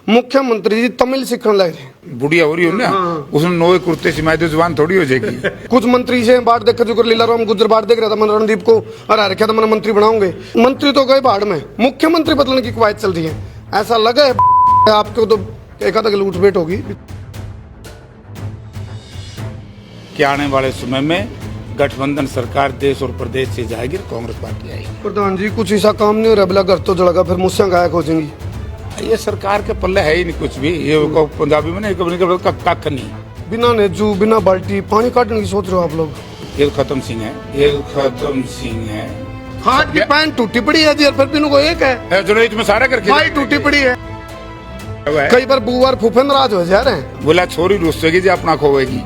मुख्यमंत्री जी तमिल सीखने लग रहे। बुढ़िया हो रही हो ना, उसने नोए कुर्ते सिमाए तो जुबान थोड़ी हो जाएगी। कुछ मंत्री से बाढ़ देख जो लीला राम गुजर बाढ़ देख रहा था, मैंने रणदीप को हरा रखा था, मैंने मंत्री बनाऊंगे। मंत्री तो गए बाढ़ में, मुख्यमंत्री बदलने की कवायद चल रही है। ऐसा लगा है आपको तो एक आधा लूटपेट होगी कि आने वाले समय में गठबंधन सरकार देश और प्रदेश से जाएगी, कांग्रेस पार्टी आएगी। प्रधान जी कुछ ऐसा काम नहीं हो रहा, घर तो जलेगा, फिर मुझसे गायक हो जाएंगी। ये सरकार के पल्ले है ही नहीं कुछ भी। ये पंजाबी में कख नहीं, बिना नेजू बिना बाल्टी पानी काटने की सोच रहे हो आप लोग। ये खत्म सिंह है, ये खत्म सिंह है। हाथ की पैंट टूटी पड़ी है जी, फिर बिनु को एक है जो नहीं तुम्हें सारा करके भाई टूटी पड़ी है। कई बार बुआर फूफे नाराज हो जा रहे हैं, बोला छोरी रुसेगी जी अपना खोएगी।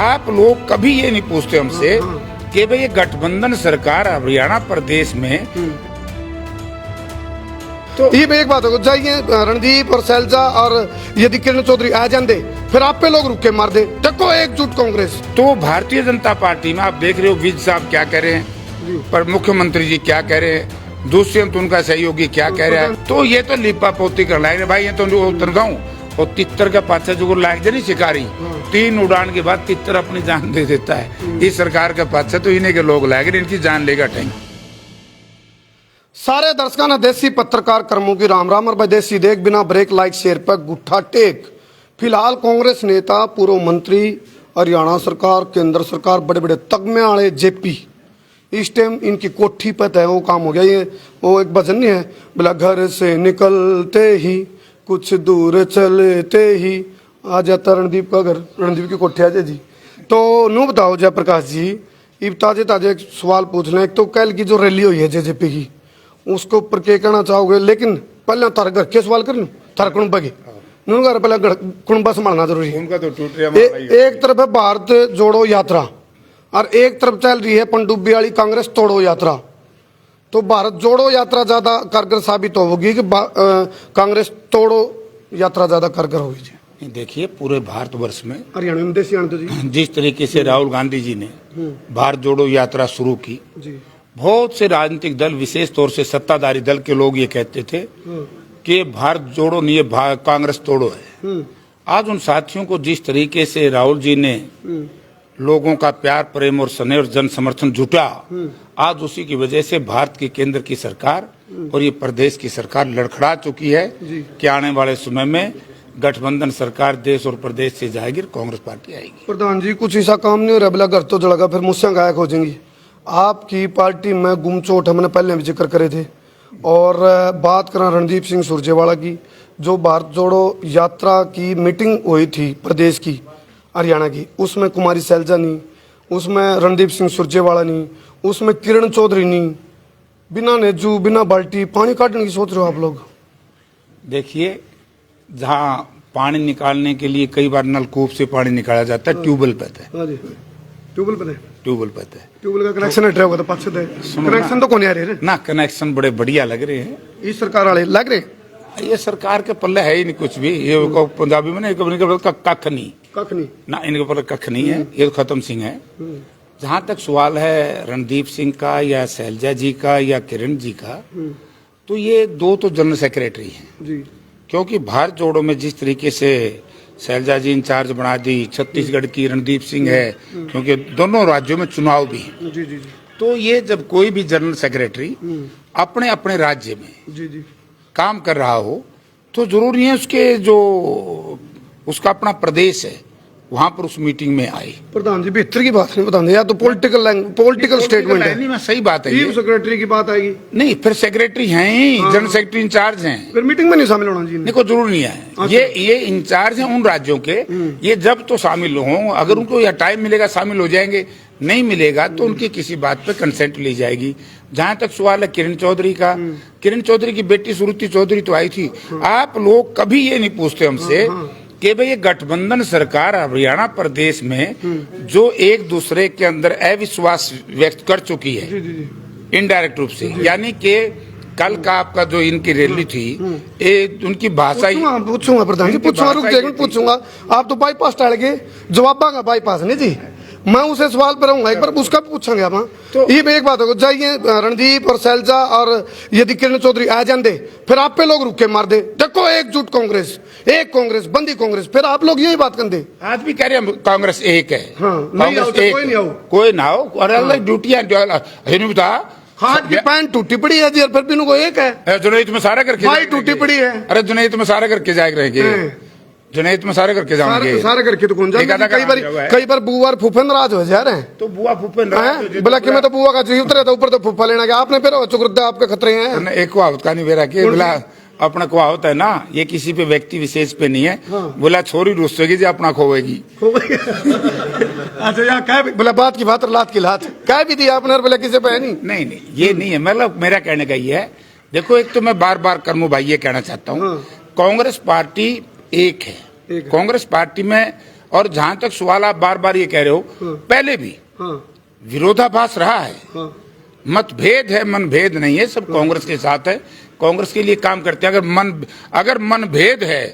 आप लोग कभी ये नहीं पूछते हमसे कि भाई ये गठबंधन सरकार हरियाणा प्रदेश में तो ये भी एक बात हो जाइए, रणदीप और शैलजा और यदि किरण चौधरी आ जाते फिर आप पे लोग रुके मार दे, देखो एकजुट कांग्रेस। तो भारतीय जनता पार्टी में आप देख रहे हो विज साहब क्या कह रहे हैं, पर मुख्यमंत्री जी क्या कह रहे हैं, दुष्यंत उनका सहयोगी क्या कह रहा है। तो ये तो लिपा पोती कर लाए भाई, ये तो उतर गाँव और तितर का पाछा जो लायक जानी शिकारी 3 उड़ान के बाद तितर अपनी जान दे देता है। इस सरकार का पाछा तो इन्हीं के लोग लाएंगे, इनकी जान लेगा टाइम। सारे दर्शकों ने देसी पत्रकार कर्मों की राम राम और विदेशी देख बिना ब्रेक लाइक शेयर पर गुट्ठा टेक। फिलहाल कांग्रेस नेता पूर्व मंत्री हरियाणा सरकार केंद्र सरकार बड़े बड़े तगमे वाले जेपी इस टाइम इनकी कोठी पर है वो काम हो गया। ये वो एक भजन नहीं है, बोला घर से निकलते ही कुछ दूर चलते ही आ जाता रणदीप का घर, रणदीप की कोठी आ जाए जी। तो नू बताओ जयप्रकाश जी, इब ताजे ताजे एक सवाल पूछ लें। एक तो कल की जो रैली हुई है जेजेपी की, उसके ऊपर क्या कहना चाहोगे? लेकिन पहले तार घर के सवाल कर लूं, थार कुणबा के घर पहले कुणबा संभालना जरूरी है। उनका तो टूट रहा एक तरफ है भारत जोड़ो यात्रा और एक तरफ चल रही है पनडुब्बी वाली कांग्रेस तोड़ो यात्रा। तो भारत जोड़ो यात्रा ज्यादा कारगर साबित होगी कि कांग्रेस तोड़ो यात्रा ज्यादा कारगर होगी? देखिए पूरे भारतवर्ष में हरियाणा में देसी आनंद जी जिस तरीके से राहुल गांधी जी ने भारत जोड़ो यात्रा शुरू की, बहुत से राजनीतिक दल विशेष तौर से सत्ताधारी दल के लोग ये कहते थे कि भारत जोड़ो नहीं है कांग्रेस तोड़ो है। आज उन साथियों को जिस तरीके से राहुल जी ने लोगों का प्यार प्रेम और स्नेह और जन समर्थन जुटा, आज उसी की वजह से भारत की केंद्र की सरकार और ये प्रदेश की सरकार लड़खड़ा चुकी है कि आने वाले समय में गठबंधन सरकार देश और प्रदेश से जाएगी, कांग्रेस पार्टी आएगी। प्रधान जी कुछ ऐसा काम नहीं हो रहा, घर तो जलेगा, फिर मुझसे गायक हो जाएंगी। आपकी पार्टी में गुमचोट हमने पहले भी जिक्र करे थे। और बात करें रणदीप सिंह सुरजेवाला की, जो भारत जोड़ो यात्रा की मीटिंग हुई थी प्रदेश की हरियाणा की, उसमें कुमारी शैलजा नहीं, उसमें रणदीप सिंह सुरजेवाला नहीं, उसमें किरण चौधरी नहीं, बिना नेजू बिना बाल्टी पानी काटने की सोच रहे हो आप लोग। देखिए जहाँ पानी निकालने के लिए कई बार नलकूप से पानी निकाला जाता है, ट्यूबवेल पे है, ट्यूबवेल पे है, ट्यूबवेल का कनेक्शन हट रहा होगा तो पास से कनेक्शन तो कौन आ रहे ना, कनेक्शन बड़े बढ़िया लग रहे हैं इस सरकार वाले लग रहे। ये सरकार के पल्ले है ही नहीं कुछ भी। ये पंजाबी में कख नहीं ना, इनके ऊपर कख नहीं है। ये खत्म सिंह है। जहाँ तक सवाल है रणदीप सिंह का या शैलजा जी का या किरण जी का, तो ये दो तो जनरल सेक्रेटरी हैं, क्योंकि भारत जोड़ो में जिस तरीके से शैलजा जी इंचार्ज बना दी, छत्तीसगढ़ की रणदीप सिंह है, क्योंकि दोनों राज्यों में चुनाव भी है। तो ये जब कोई भी जनरल सेक्रेटरी अपने अपने राज्य में काम कर रहा हो तो जरूरी है उसके जो उसका अपना प्रदेश है वहां पर उस मीटिंग में आए। प्रधान जी बेहतर की बात नहीं बताते, या तो पॉलिटिकल स्टेटमेंट है। नहीं, मैं सही बात है, चीफ सेक्रेटरी की बात आएगी नहीं, फिर सेक्रेटरी हैं ही, जनरल सेक्रेटरी इंचार्ज हैं, फिर मीटिंग में नहीं शामिल होना जी, नहीं कोई जरूर नहीं है। ये इंचार्ज हैं उन राज्यों के, ये जब तो शामिल हों, अगर उनको या टाइम मिलेगा शामिल हो जाएंगे, नहीं मिलेगा तो उनकी किसी बात पे कंसेंट ली जाएगी। जहां तक सवाल है किरण चौधरी का, किरण चौधरी की बेटी सुरुचि चौधरी तो आई थी। आप लोग कभी ये नहीं पूछते हमसे कि भाई ये गठबंधन सरकार हरियाणा प्रदेश में जो एक दूसरे के अंदर अविश्वास व्यक्त कर चुकी है इनडायरेक्ट रूप से, यानी कि कल का आपका जो इनकी रैली थी, उनकी भाषा ही पूछूंगा प्रधान जी, पूछूंगा आप तो बाईपास टाल गए, जवाब का बाईपास नहीं जी। मैं उसे सवाल पर रहूंगा एक बार उसका पूछेंगे आप। तो- ये एक बात है जाइए रणदीप और शैलजा और यदि किरण चौधरी आ जाते फिर आप पे लोग रुके मार दे देखो एकजुट कांग्रेस एक कांग्रेस बंदी कांग्रेस फिर आप लोग यही बात करते। आज भी कह रहे हैं कांग्रेस एक है। हाँ, नहीं आओ तो एक कोई है। नहीं आओ। कोई ना हो और अलग ड्यूटियां बता हाथ की पैंट टूटी पड़ी है जी और फिर भी इनको एक है जुनैद में सारा करके भाई जाएंगे। टूटी पड़ी है। अरे जुनैद में सारा करके जाए रहेंगे जुनैद में सारा करके जाएंगे सारे करके तो कौन एक आधा जाए काम कई बार बुआ और फूफे नाराज हो जा रहे हैं। तो बुआ फूफे बोला कि मैं तो बुआ का जी उतरे था ऊपर तो फूफा लेना गया आपने फिर चुकरदा आपके खतरे हैं। एक कहावत का नहीं बेरा की बोला अपना कहावत है ना ये किसी पे व्यक्ति विशेष पे नहीं है। बोला छोरी रुसेगी जी अपना खोएगी। अच्छा यहाँ कह भी बोला बात की बात और लात की लात कह भी दिया आपने और बोला किसी पे है नहीं। नहीं ये नहीं है मतलब मेरा कहने का ये है देखो एक तो मैं बार बार करमू भाई ये कहना चाहता हूँ कांग्रेस पार्टी एक है कांग्रेस पार्टी में और जहां तक सवाल आप बार बार ये कह रहे हो पहले भी विरोधाभास रहा है मतभेद है मनभेद नहीं है सब कांग्रेस के साथ है कांग्रेस के लिए काम करते हैं अगर मनभेद है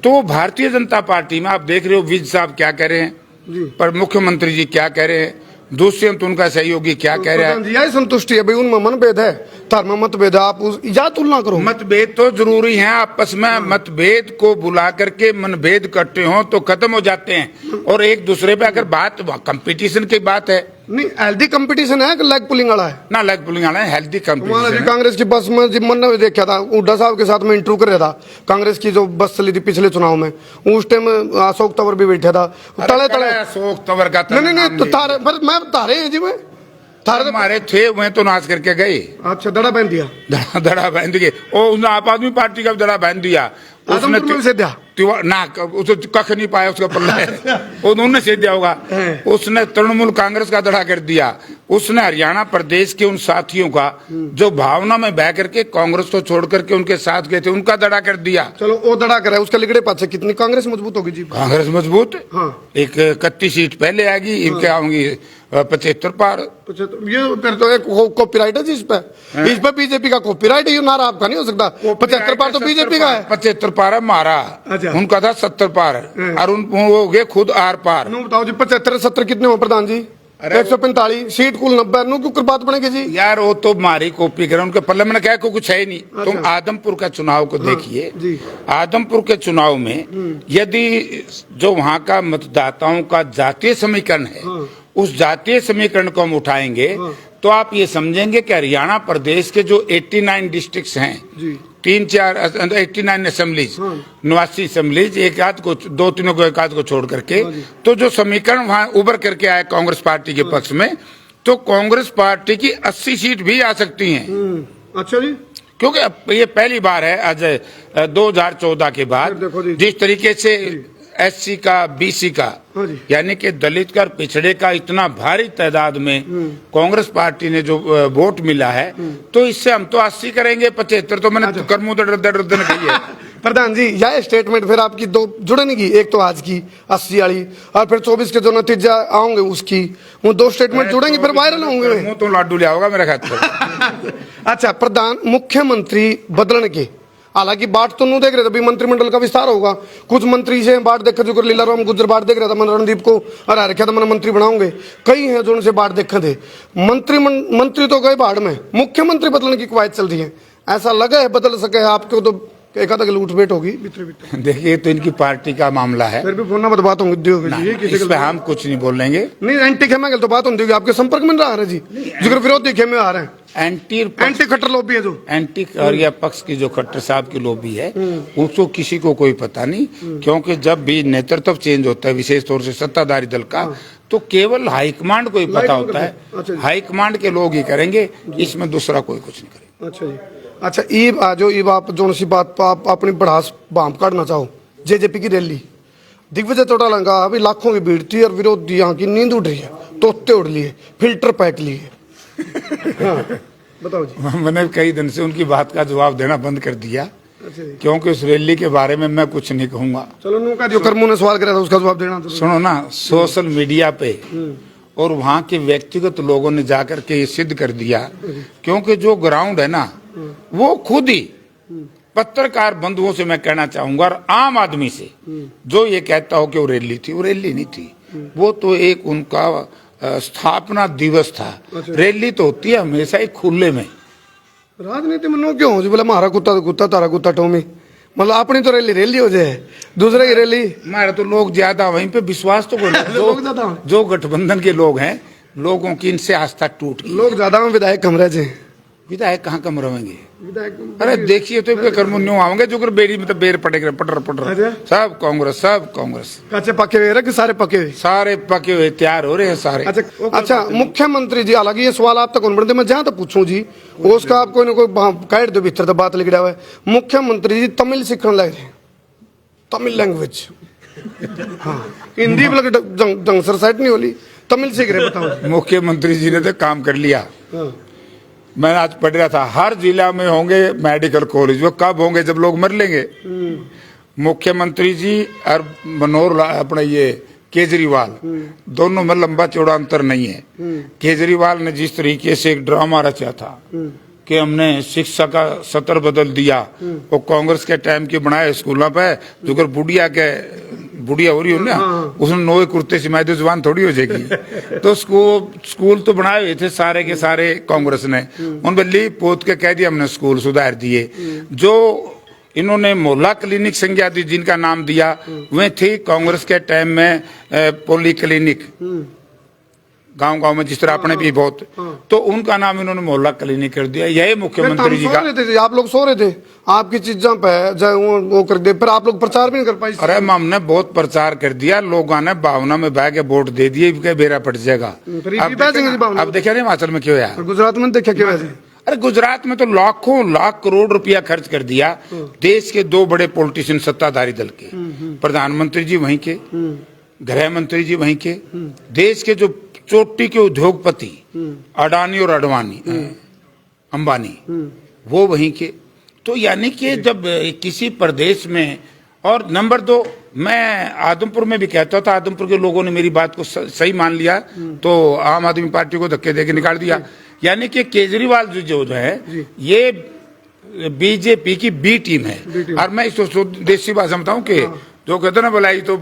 तो भारतीय जनता पार्टी में आप देख रहे हो विज साहब क्या कह रहे हैं पर मुख्यमंत्री जी क्या कह रहे हैं दुष्यंत उनका सहयोगी क्या कह रहा है यही संतुष्टि है भाई उनमें मनभेद है धर्म मतभेद है आप या तुलना करो। मतभेद तो जरूरी है आपस में मतभेद को बुला करके मनभेद करते हो तो खत्म हो जाते हैं और एक दूसरे पे अगर बात कंपटीशन की बात है नहीं हेल्दी कंपटीशन है कि लेग पुलिंग वाला है ना लेग पुलिंग वाला है हेल्दी कंपटीशन। कांग्रेस की बस में जब मन देखा था हुड्डा साहब के साथ में इंटरव्यू कर रहा था कांग्रेस की जो बस चली थी पिछले चुनाव में उस टाइम अशोक तंवर भी बैठा था तले तले अशोक तंवर का नहीं तो तारे पर मैं तारे हैं जी मैं तारे हमारे थे वह तो नाच करके गए। अच्छा दड़ा बांध दिया दड़ा बांध दिए उसने आप आदमी पार्टी का दड़ा बांध दिया उसने से दिया ना उसे कख नहीं पाया उसका पल्ला उन्होंने से दिया होगा उसने तृणमूल कांग्रेस का दड़ा कर दिया उसने हरियाणा प्रदेश के उन साथियों का जो भावना में बह करके कांग्रेस को छोड़ करके उनके साथ गए थे उनका दड़ा कर दिया। चलो वो दड़ा करे उसका लिगड़े पाछे कितनी कांग्रेस मजबूत होगी जी कांग्रेस मजबूत एक 31 सीट पहले आएगी इनके आऊंगी 75 पार। ये फिर तो एक कॉपीराइट है जी इस पे बीजेपी का कॉपीराइट है ये नारा आपका नहीं हो सकता 75 पार तो बीजेपी का है 75 पार है मारा उनका था 70 पार और उन हो गए खुद आर पार। बताओ जी 75-70 कितने हो प्रधान जी 145 सीट कुल 90 नु क्यों बात बनेगी जी यार वो तो मारी कॉपी कर उनके पल्ले में क्या कुछ है ही नहीं। तुम आदमपुर का चुनाव को देखिए आदमपुर के चुनाव में यदि जो वहाँ का मतदाताओं का जातीय समीकरण है उस जातीय समीकरण को हम उठाएंगे तो आप ये समझेंगे कि हरियाणा प्रदेश के जो 89 डिस्ट्रिक्ट्स हैं 89 असेंबलीज 89 असेंबलीज एक आध को दो तीनों को एक आध को छोड़ करके तो जो समीकरण वहां उभर करके आए कांग्रेस पार्टी के पक्ष में तो कांग्रेस पार्टी की 80 सीट भी आ सकती हैं। अच्छा जी क्योंकि ये पहली बार है आज 2014 के बाद जिस तरीके से SC का BC का यानी कि दलित का पिछड़े का इतना भारी तादाद में कांग्रेस पार्टी ने जो वोट मिला है तो इससे हम तो 80 करेंगे 75 तो मैंने करमू दर्द कही है। प्रधान जी यह स्टेटमेंट फिर आपकी दो जुड़ने की एक तो आज की 80 वाली और फिर 24 के जो नतीजा आओगे उसकी वो दो स्टेटमेंट जुड़ेंगे फिर वायरल होंगे तो लाडू लिया होगा मेरा ख्याल। अच्छा प्रधान मुख्यमंत्री बदलने के हालांकि बाट तो नहीं देख रहे थे अभी मंत्रिमंडल का विस्तार होगा कुछ मंत्री से बाट देखा जो लीला राम गुजर बाट देख रहा था मैंने रणदीप को हरा रखा था मैंने मंत्री बनाऊंगे कई हैं जो उनसे बाट देखे थे मंत्री तो गए बाढ़ में मुख्यमंत्री बदलने की कवायद चल रही है ऐसा लगा है बदल सके आपको तो एक आधा लूटपेट होगी देखिए तो इनकी पार्टी का मामला है फिर भी फोन पर बात होंगी इस पे हम कुछ नहीं बोलेंगे नहीं एंटी खेमे तो बात होती होगी आपके संपर्क में रहा है जी जिक्र विरोधी खेमे आ रहे हैं एंटी खट्टर लॉबी है जो एंटी और या पक्ष की जो खट्टर साहब की लॉबी है उसको किसी को कोई पता नहीं क्योंकि जब भी नेतृत्व चेंज होता है विशेष तौर से सत्ताधारी दल का तो केवल हाईकमांड को ही पता होता है हाईकमांड के लोग ही करेंगे इसमें दूसरा कोई कुछ नहीं करेगा। अच्छा जी अच्छा ईब आज ईब आप जो सी बात आप अपनी बढ़ास भाप काटना चाहो जेजेपी की रैली दिग्विजय चौटाला अभी लाखों की भीड़ थी और विरोधी यहाँ की नींद उड़ रही है तोते उड़ लिए फिल्टर पैक लिए बताओ जी। मैंने कई दिन से उनकी बात का जवाब देना बंद कर दिया क्योंकि उस रैली के बारे में मैं कुछ नहीं कहूंगा। चलो उनका जो कर्मों ने सवाल करा था उसका जवाब देना तो सुनो ना सोशल मीडिया पे और वहाँ के व्यक्तिगत लोगों ने जाकर के ये सिद्ध कर दिया क्योंकि जो ग्राउंड है ना वो खुद ही पत्रकार बंधुओं से मैं कहना चाहूंगा और आम आदमी से जो ये कहता हो कि वो रैली थी वो रैली नहीं थी वो तो एक उनका स्थापना दिवस था। रैली तो होती है हमेशा एक खुले में। राजनीति में नो क्यों हो जी, बोले हमारा कुत्ता तो कुत्ता, तारा कुत्ता टोमी, मतलब अपनी तो रैली रैली हो जाए, दूसरे की रैली। हमारे तो लोग ज्यादा वहीं पे विश्वास तो कोई नहीं। लोग ज्यादा जो गठबंधन के लोग हैं, लोगों की इनसे आस्था टूट गई। लोग ज्यादा में विधायक कम रह जाए, विधायक कहाँ कम रहेंगे? विधायक अरे देखिए तो कर्म न्यू आओगे जो कर बेड़ी में तो बेर पटेगा पटर पटर, सब कांग्रेस, सब कांग्रेस। कच्चे पके हुए रहे कि सारे पके हुए? सारे पके हुए तैयार हो रहे हैं सारे। अच्छा मुख्यमंत्री जी, हालांकि ये सवाल आप तक कौन बढ़ते, मैं जहां तक पूछूं जी उसका आप कोई ना कोई काट दो भीतर तो बात लिखा हुआ है। मुख्यमंत्री जी तमिल सीखने लग रहे, तमिल लैंग्वेज, हाँ हिंदी ढंग से साइड नहीं होली, तमिल सीख रहे, बताओ। मुख्यमंत्री जी ने तो काम कर लिया। मैं आज पढ़ रहा था, हर जिला में होंगे मेडिकल कॉलेज। वो कब होंगे? जब लोग मर लेंगे। मुख्यमंत्री जी और मनोहर अपना ये केजरीवाल, दोनों में लंबा चौड़ा अंतर नहीं है। केजरीवाल ने जिस तरीके से एक ड्रामा रचा था कि हमने शिक्षा का सत्र बदल दिया, वो कांग्रेस के टाइम के बनाए स्कूलों पे, जो कर बुढ़िया हो रही हो ना, उसने नोए कुर्ते से मैं तो जवान थोड़ी हो जाएगी। तो स्कूल तो बनाए हुए थे सारे के सारे कांग्रेस ने, उन बल्ली पोत के कह दिया हमने स्कूल सुधार दिए। जो इन्होंने मोहल्ला क्लिनिक संज्ञा दी, जिनका नाम दिया, वे थी कांग्रेस के टाइम में पोली क्लिनिक, गांव-गांव में जिस तरह अपने भी बहुत, तो उनका नाम इन्होंने मोहल्ला क्लिनिक कर दिया। यही मुख्यमंत्री जी का। आप लोग सो रहे थे, आपकी चीजों पे वो कर दे, फिर आप लोग प्रचार भी नहीं कर पाए। अरे हमने बहुत प्रचार कर दिया, लोगों ने भावना में बह के वोट दे दिए, बेरा पड़ जाएगा। अब देखा नहीं हिमाचल में क्यों है, गुजरात में देखा क्यों है? अरे गुजरात में तो लाखों लाख करोड़ रुपया खर्च कर दिया। देश के दो बड़े पॉलिटिशियन सत्ताधारी दल के, प्रधानमंत्री जी वहीं के, गृह मंत्री जी वहीं के, देश के जो चोटी के उद्योगपति अडानी और अडवाणी, अंबानी, वो वहीं के। तो यानी कि जब किसी प्रदेश में, और नंबर 2, मैं आदमपुर में भी कहता था, आदमपुर के लोगों ने मेरी बात को सही मान लिया, तो आम आदमी पार्टी को धक्के देके निकाल दिया। यानी कि केजरीवाल जो है ये बीजेपी की बी टीम है। और मैं इसको देसी भाषा में बताऊं कि जो कहते ना बुलाई तो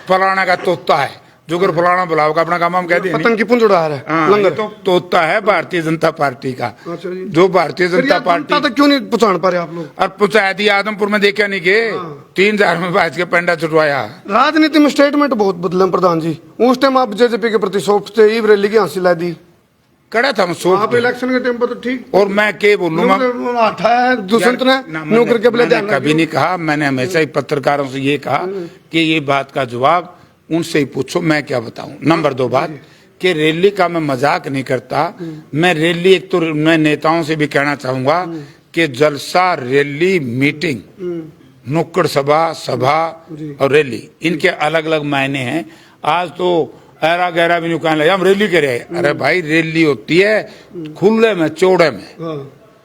फलाना का तोता है, जो कर फलाना बुलाओ का अपना काम हम कहते हैं, पतंग की पुंज उड़ा रहा है, लंगर तो तोता है भारतीय जनता पार्टी का। जो भारतीय जनता पार्टी तो क्यों नहीं पहुंचा पा रहे आप लोग? और पहुंचाया दिया, आदमपुर में देखा नहीं के 3000 में बाज के पेंडा छुटवाया। राजनीति में स्टेटमेंट बहुत बदले प्रधान जी। उस टाइम आप जेजेपी के प्रति सॉफ्ट थे, ईव रैली की हंसी ला दी, कड़ा था आप इलेक्शन के टाइम पर तो ठीक। और मैं के बोलूँ, कभी नहीं कहा, मैंने हमेशा ही पत्रकारों से ये कहा कि ये बात का जवाब उनसे ही पूछो, मैं क्या बताऊं। नंबर 2 बात कि रैली का मैं मजाक नहीं करता। मैं रैली, एक तो मैं नेताओं से भी कहना चाहूंगा कि जलसा, रैली, मीटिंग, नुक्कड़ सभा और रैली, इनके अलग अलग मायने हैं। आज तो ऐरा गहरा भी नहीं कहने लगे हम रैली करे। अरे भाई रैली होती है खुले में, चौड़े में,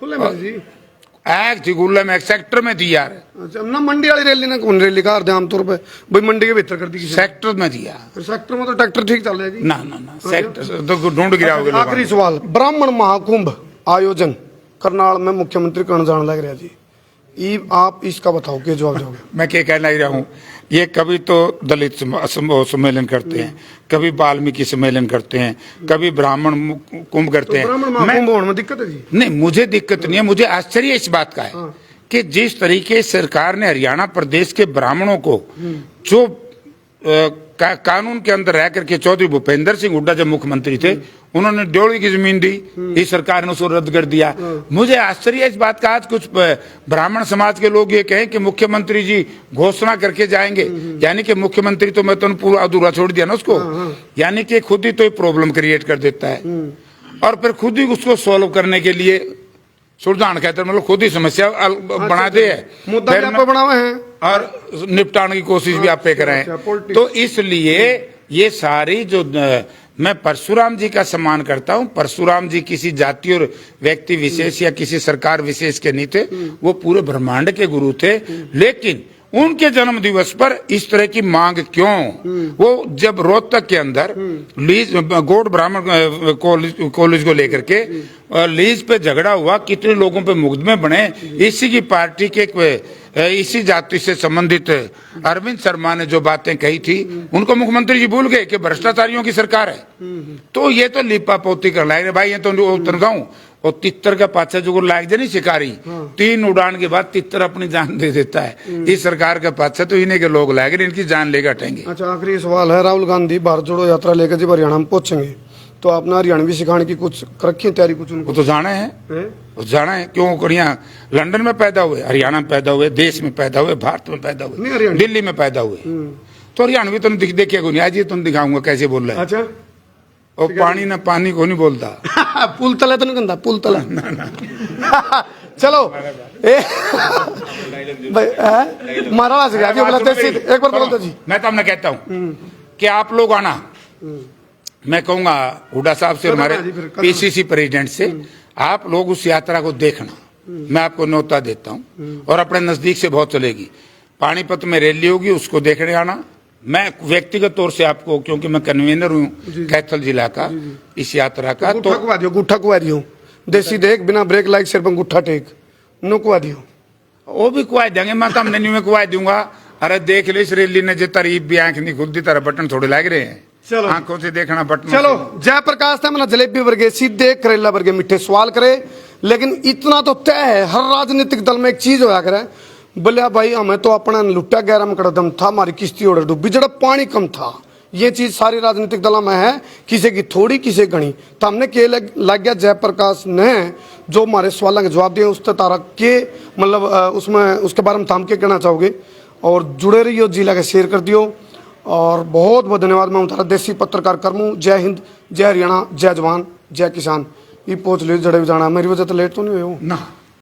खुले में जी, एक थी खुले में, एक सेक्टर में थी यार। अच्छा, ना मंडी वाली रैली ने कौन रैली कर दे आमतौर पे, भाई मंडी के भीतर कर दी, सेक्टर में दिया। सेक्टर में तो ट्रैक्टर ठीक चल रहा है जी। ना सेक्टर तो ढूंढ गिराओगे। आखिरी सवाल, ब्राह्मण महाकुंभ आयोजन करनाल में मुख्यमंत्री कर्ण जाने लग रहा जी, आप इसका बताओ क्या जवाब दोगे? मैं क्या कहना ही रहा हूँ, ये कभी तो दलित सम्मेलन करते हैं, कभी वाल्मीकि सम्मेलन करते हैं, कभी ब्राह्मण कुंभ करते हैं। में दिक्कत है जी? नहीं, मुझे दिक्कत नहीं है। मुझे आश्चर्य इस बात का है कि जिस तरीके सरकार ने हरियाणा प्रदेश के ब्राह्मणों को जो कानून के अंदर रह करके, चौधरी भूपेंद्र सिंह हुड्डा जब मुख्यमंत्री थे, उन्होंने ड्योढ़ी की जमीन दी, इस सरकार ने उसको रद्द कर दिया। मुझे आश्चर्य इस बात का, आज कुछ ब्राह्मण समाज के लोग ये कहें कि मुख्यमंत्री जी घोषणा करके जाएंगे, यानी कि मुख्यमंत्री तो मैं तो पूरा अधूरा छोड़ दिया ना उसको, यानी कि खुद ही तो प्रॉब्लम क्रिएट कर देता है और फिर खुद ही उसको सॉल्व करने के लिए सुलझान कहते मतलब खुद ही समस्या बना दे है, मुद्दा बनावे हैं और निपटाने की कोशिश भी आप पे करें। तो इसलिए ये सारी जो मैं परशुराम जी का सम्मान करता हूं। परशुराम जी किसी जाति और व्यक्ति विशेष या किसी सरकार विशेष के नहीं थे, वो पूरे ब्रह्मांड के गुरु थे। लेकिन उनके जन्म दिवस पर इस तरह की मांग क्यों? वो जब रोहतक के अंदर लीज गौड़ ब्राह्मण कॉलेज को लेकर के लीज पे झगड़ा हुआ, कितने लोगों पे मुकदमे बने, इसी की पार्टी के इसी जाति से संबंधित अरविंद शर्मा ने जो बातें कही थी, उनको मुख्यमंत्री जी भूल गए कि भ्रष्टाचारियों की सरकार है। तो ये तो लिपा पोती कर लाए भाई, ये तो तनखाऊ और तितर का पाछा जो लाग जाए नहीं शिकारी, 3 उड़ान के बाद तितर अपनी जान दे देता है। इस सरकार का पाछा तो इन्हीं के लोग लाएंगे, इनकी जान लेकर हटेंगे। अच्छा, आखिरी सवाल है, राहुल गांधी भारत जोड़ो यात्रा लेकर जब हरियाणा में पहुंचेंगे तो आपने हरियाणवी सिखाने की कुछ रखी तैयारी कुछ उनको? वो तो जाना है, वो जाना है। क्यों करिया? लंदन में पैदा हुए, हरियाणा में पैदा हुए, देश में पैदा हुए, भारत में पैदा हुए, दिल्ली में पैदा हुए, तो हरियाणवी तुम देखे को नहीं, आज ये तुम दिखाऊंगा कैसे बोल रहे हैं। अच्छा, और पानी ना पानी को नहीं बोलता पुल तला तो नहीं कहता, पुल तला चलो महाराज एक बार बोलते जी। मैं तो हमने कहता हूँ कि आप लोग आना, मैं कहूंगा हुड्डा साहब से, हमारे पीसीसी प्रेसिडेंट से, आप लोग उस यात्रा को देखना, मैं आपको न्योता देता हूँ। और अपने नजदीक से बहुत चलेगी, पानीपत में रैली होगी, उसको देखने आना। मैं व्यक्तिगत तौर से आपको, क्योंकि मैं कन्वीनर हूँ कैथल जिला का इस यात्रा का, तो गुट्ठा कुआ दियो, देसी देख बिना ब्रेक लाइक सिर्फ गुट्ठा टेक नो कुआ दियो, वो भी कुआ देंगे। मैं तो हमने नहीं कुआ दूंगा। अरे देख लो इस रैली ने जो तारीफ भी आंख नहीं खुलती, तरह बटन थोड़े लग रहे हैं, चलो आंखों से देखना बटन। चलो, जयप्रकाश था मैंने जलेबी वर्गे सीधे करेला वर्गे मीठे सवाल करे, लेकिन इतना तो तय है हर राजनीतिक दल में एक चीज होया करे, बोलिया भाई हमें तो अपना लुट्टा गैरा में कदम था, हमारी किश्ती ओढ़ डूबी, जड़ा पानी कम था। ये चीज सारी राजनीतिक दलों में है, किसी की थोड़ी किसी घनी। तो हमने के लग गया जयप्रकाश ने जो हमारे सवालों के जवाब दिए, उस तारा के मतलब उसमें उसके बारे में थाम के कहना चाहोगे? और जुड़े रहियो, जिला का शेयर कर दियो, और बहुत बहुत धन्यवाद। मैं उतारा देसी पत्रकार करमू। जय हिंद, जय हरियाणा, जय जवान, जय किसान। ये पहुंच लो जड़े भी जाना, मेरी वजह तो लेट तो नहीं हुए हो ना।